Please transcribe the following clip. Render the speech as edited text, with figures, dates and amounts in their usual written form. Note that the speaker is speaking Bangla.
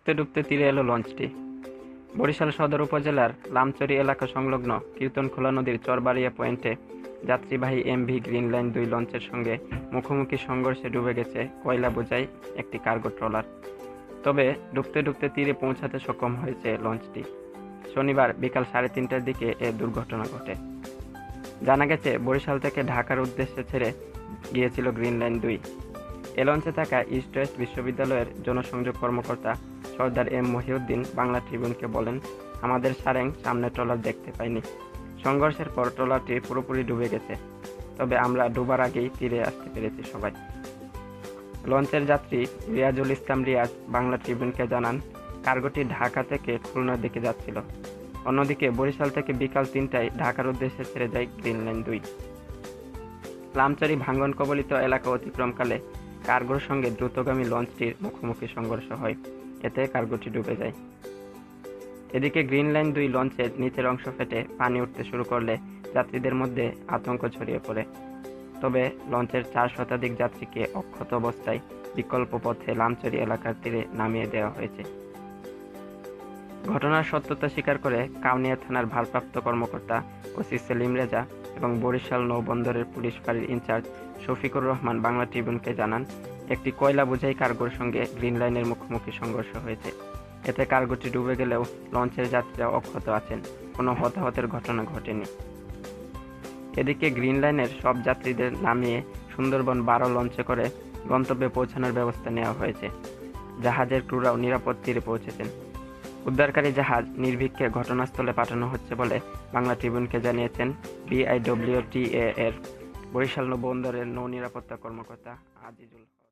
ডুবতে ডুবতে তীরে এলো লঞ্চটি। বরিশাল সদর উপজেলার লামচরি এলাকা সংলগ্ন কীর্তনখোলা নদীর চরবাড়িয়া পয়েন্টে যাত্রীবাহী এমভি গ্রিন লাইন 2 লঞ্চের সঙ্গে মুখোমুখি সংঘর্ষে ডুবে গেছে কয়লা বোঝাই একটি কার্গো ট্রলার। তবে ডুবতে ডুবতে তীরে পৌঁছাতে সক্ষম হয়েছে লঞ্চটি। শনিবার বিকাল 3:30টার দিকে এ দুর্ঘটনা ঘটে। জানা গেছে, বরিশাল থেকে ঢাকার উদ্দেশ্যে ছেড়ে গিয়েছিল গ্রিন লাইন 2। এ লঞ্চে থাকা ইস্ট ওয়েস্ট বিশ্ববিদ্যালয়ের জনসংযোগ কর্মকর্তা সর্দার এম মহিউদ্দিন বাংলা ট্রিবিউনকে বলেন, আমাদের সারেং সামনে ট্রলার দেখতে পাইনি। সংঘর্ষের পর ট্রলারটি পুরোপুরি ডুবে গেছে, তবে আমরা ডুবার আগেই তীরে আসতে পেরেছি সবাই। লঞ্চের যাত্রী রিয়াজুল ইসলাম রিয়াজ বাংলা ট্রিবিউনকে জানান, কার্গোটি ঢাকা থেকে খুলনার দিকে যাচ্ছিল। অন্যদিকে বরিশাল থেকে বিকাল 3টায় ঢাকার উদ্দেশ্যে ছেড়ে যায় গ্রিন লাইন 2। লামচারি ভাঙ্গন কবলিত এলাকা অতিক্রমকালে কার্গোর সঙ্গে দ্রুতগামী লঞ্চটির মুখোমুখি সংঘর্ষ হয়, এতে কার্গোটি ডুবে যায়। এদিকে গ্রিন লাইন 2 লঞ্চের নিচের অংশ ফেটে পানি উঠতে শুরু করলে যাত্রীদের মধ্যে আতঙ্ক ছড়িয়ে পড়ে। তবে লঞ্চের 4 শতাধিক যাত্রীকে অক্ষত অবস্থায় বিকল্প পথে লামচারি এলাকার তীরে নামিয়ে দেওয়া হয়েছে। ঘটনার সত্যতা স্বীকার করে কাউনিয়া থানার ভারপ্রাপ্ত কর্মকর্তা ওসি সেলিম রেজা এবং বরিশাল নৌবন্দরের পুলিশ ফাঁড়ির ইনচার্জ শফিকুর রহমান বাংলা ট্রিবিউনকে জানান, একটি কয়লা বোঝাই কার্গোর সঙ্গে গ্রিন লাইনের মুখোমুখি সংঘর্ষ হয়েছে। এতে কার্গোটি ডুবে গেলেও লঞ্চের যাত্রীরা অক্ষত আছেন, কোনো হতাহতের ঘটনা ঘটেনি। এদিকে গ্রিন লাইনের সব যাত্রীদের নামিয়ে সুন্দরবন 12 লঞ্চে করে গন্তব্যে পৌঁছানোর ব্যবস্থা নেওয়া হয়েছে। জাহাজের ক্রুরাও নিরাপদ তীরে পৌঁছেছেন। উদ্ধারকারী জাহাজ নির্ভীককে ঘটনাস্থলে পাঠানো হচ্ছে বলে বাংলা ট্রিবিউনকে জানিয়েছেন BIWTA এর বরিশাল নৌবন্দরের নৌ নিরাপত্তা কর্মকর্তা আজিজুল।